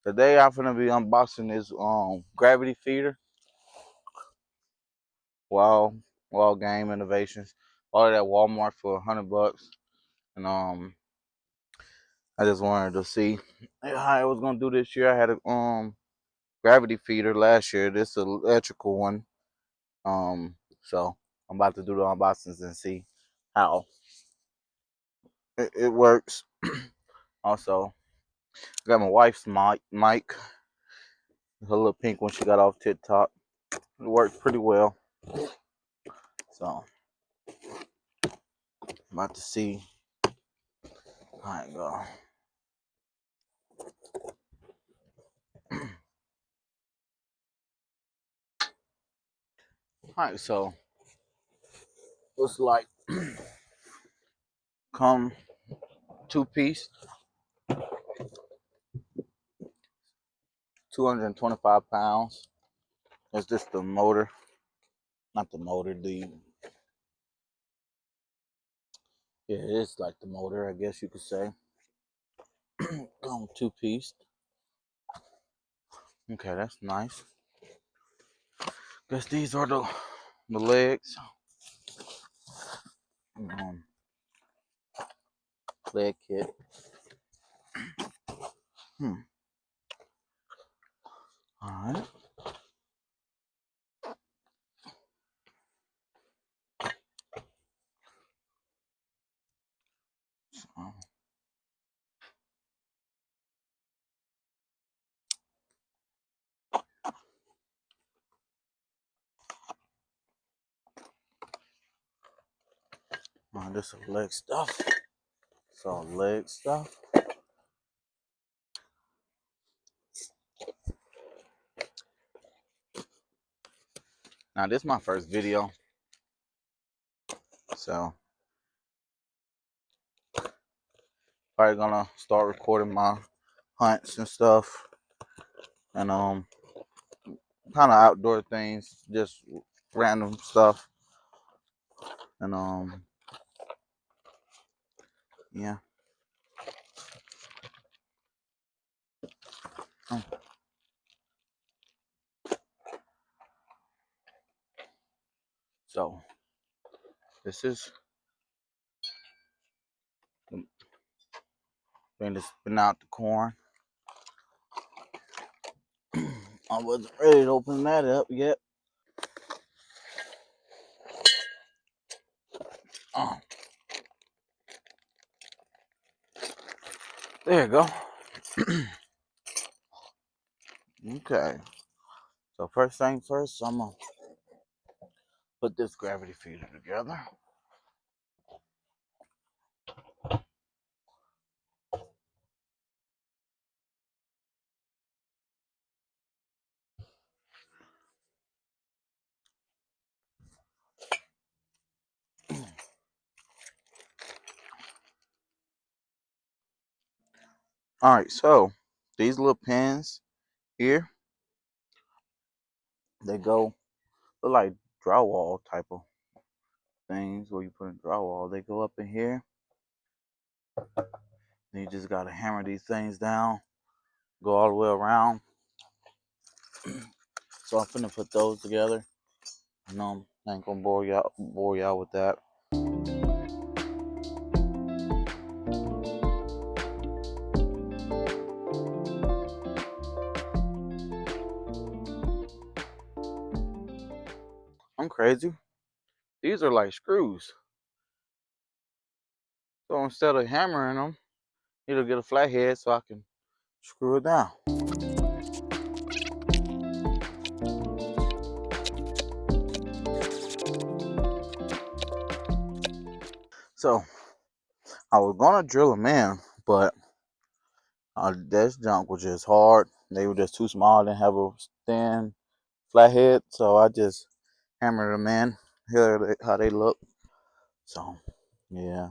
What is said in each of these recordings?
Today I'm gonna be unboxing this gravity feeder. Wow Game Innovations. Ordered at Walmart for $100. And I just wanted to see how I was gonna do this year. I had a gravity feeder last year. This is an electrical one. So I'm about to do the unboxings and see how it works. Also, I got my wife's mic, her little pink one she got off TikTok. It works pretty well. So I'm about to see how it go. Alright, so looks like come 2-piece, 225 pounds. That's just the motor, not the motor, yeah, it is like the motor, I guess you could say. Come 2-piece. Okay, that's nice. Guess these are the legs. Um, Leg kit. Alright. So, this is leg stuff. So leg stuff. Now this is my first video, so probably gonna start recording my hunts and stuff, and kind of outdoor things, just random stuff, and yeah. So this is going to spin out the corn. I wasn't ready to open that up yet. There you go. Okay. So first thing first, I'm gonna put this gravity feeder together. All right, so these little pins here, they go look like drywall type of things where you put in drywall. They go up in here. And you just gotta hammer these things down, go all the way around. So I'm finna put those together. I ain't gonna bore y'all with that. I'm crazy. These are like screws. So instead of hammering them, it'll get a flathead so I can screw it down. So I was gonna drill them in, but this junk was just hard. They were just too small. Didn't have a thin flathead, so I just hammered them in. Here how they look. So yeah,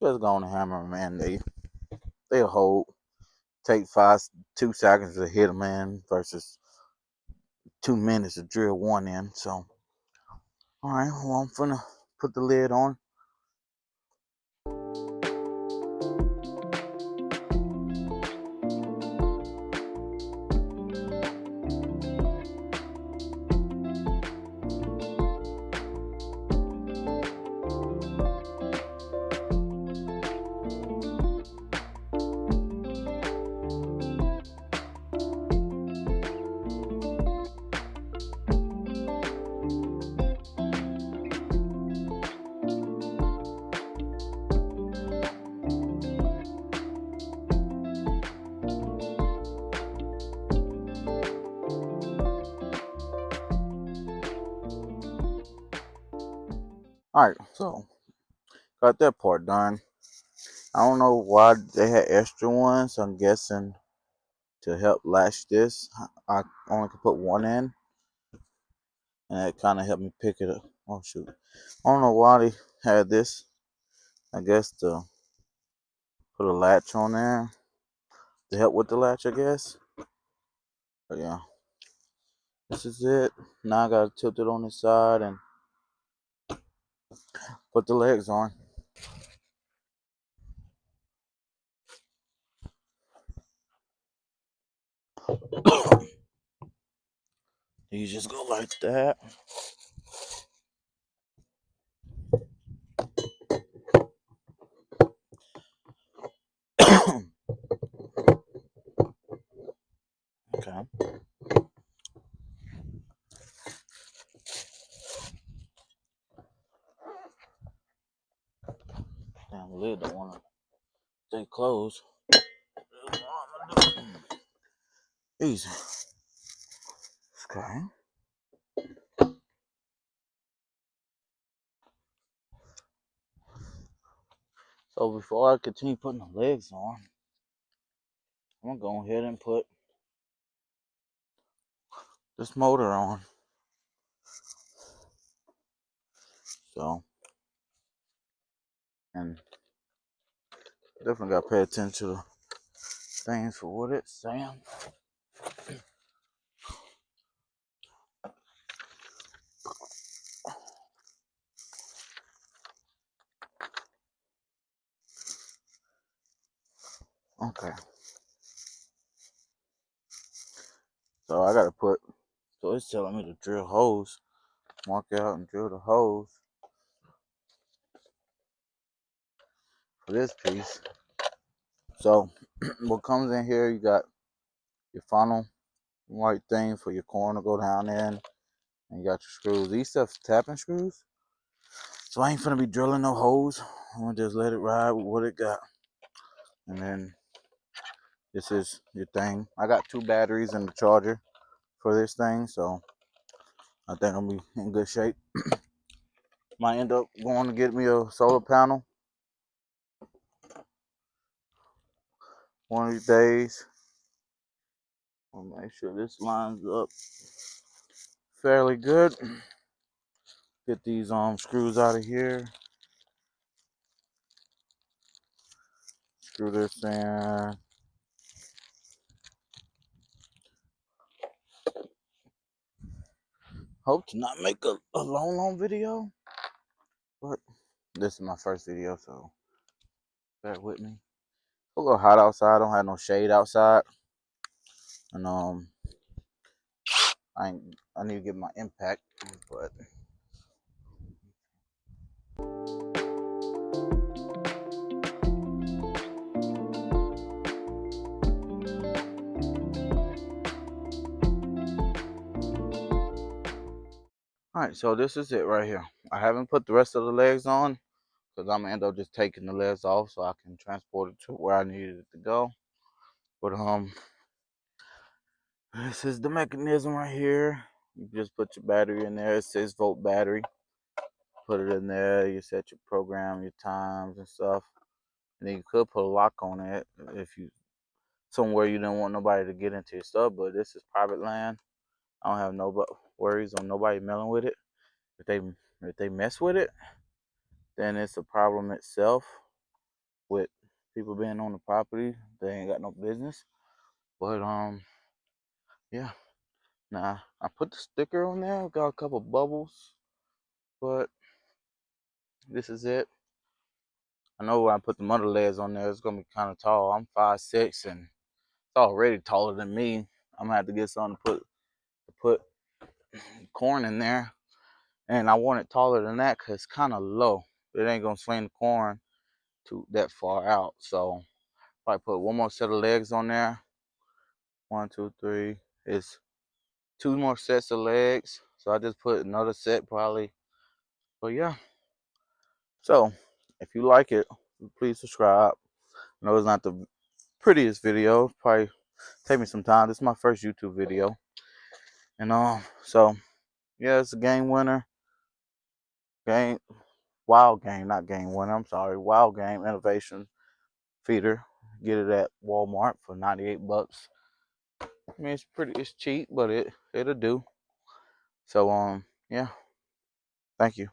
just gonna hammer them in. They'll hold. Take 2 seconds to hit them in versus 2 minutes to drill one in. So all right, well I'm finna put the lid on. Alright, so got that part done. I don't know why they had extra ones. I'm guessing to help latch this. I only could put one in, and it kind of helped me pick it up. Oh shoot! I don't know why they had this. I guess to put a latch on there to help with the latch, I guess. But yeah, this is it. Now I gotta tilt it on the side and put the legs on. You just go like that. Okay. Damn, the lid don't wanna stay closed. Easy. Okay. So before I continue putting the legs on, I'm gonna go ahead and put this motor on. So, and definitely gotta pay attention to the things for what it's saying. Okay. So I gotta put, so it's telling me to drill holes. Mark out and drill the holes for this piece. So what comes in here, you got your funnel, white thing for your corn to go down in, and you got your screws. These stuff's tapping screws. So I ain't finna be drilling no holes. I'm gonna just let it ride with what it got. And then this is your thing. I got 2 batteries and the charger for this thing, so I think I'll be in good shape. Might end up going to get me a solar panel one of these days. I'll make sure this lines up fairly good. Get these screws out of here. Screw this in. Hope to not make a long video, but this is my first video, so bear with me. It's a little hot outside. I don't have no shade outside, and I need to get my impact, but. Alright, so this is it right here. I haven't put the rest of the legs on because I'm gonna end up just taking the legs off so I can transport it to where I needed it to go. But this is the mechanism right here. You just put your battery in there. It's 6-volt battery. Put it in there. You set your program, your times and stuff. And then you could put a lock on it if you somewhere you don't want nobody to get into your stuff. But this is private land. I don't have no worries on nobody milling with it. If they mess with it, then it's a problem itself with people being on the property. They ain't got no business. But yeah. Nah, I put the sticker on there. Got a couple bubbles, but this is it. I know when I put the mother legs on there, it's gonna be kind of tall. I'm 5'6", and it's already taller than me. I'm gonna have to get something to put corn in there, and I want it taller than that because it's kind of low. It ain't gonna swing the corn to that far out. So if I put one more set of legs on there, 1, 2, 3, it's 2 more sets of legs. So I just put another set probably. But yeah. So if you like it, please subscribe. I know it's not the prettiest video. Probably take me some time. This is my first YouTube video. And so yeah, it's a game winner. Game Wild Game, not Game One. I'm sorry, Wild Game Innovation feeder. Get it at Walmart for 98 bucks. I mean, it's cheap, but it'll do. So yeah, thank you.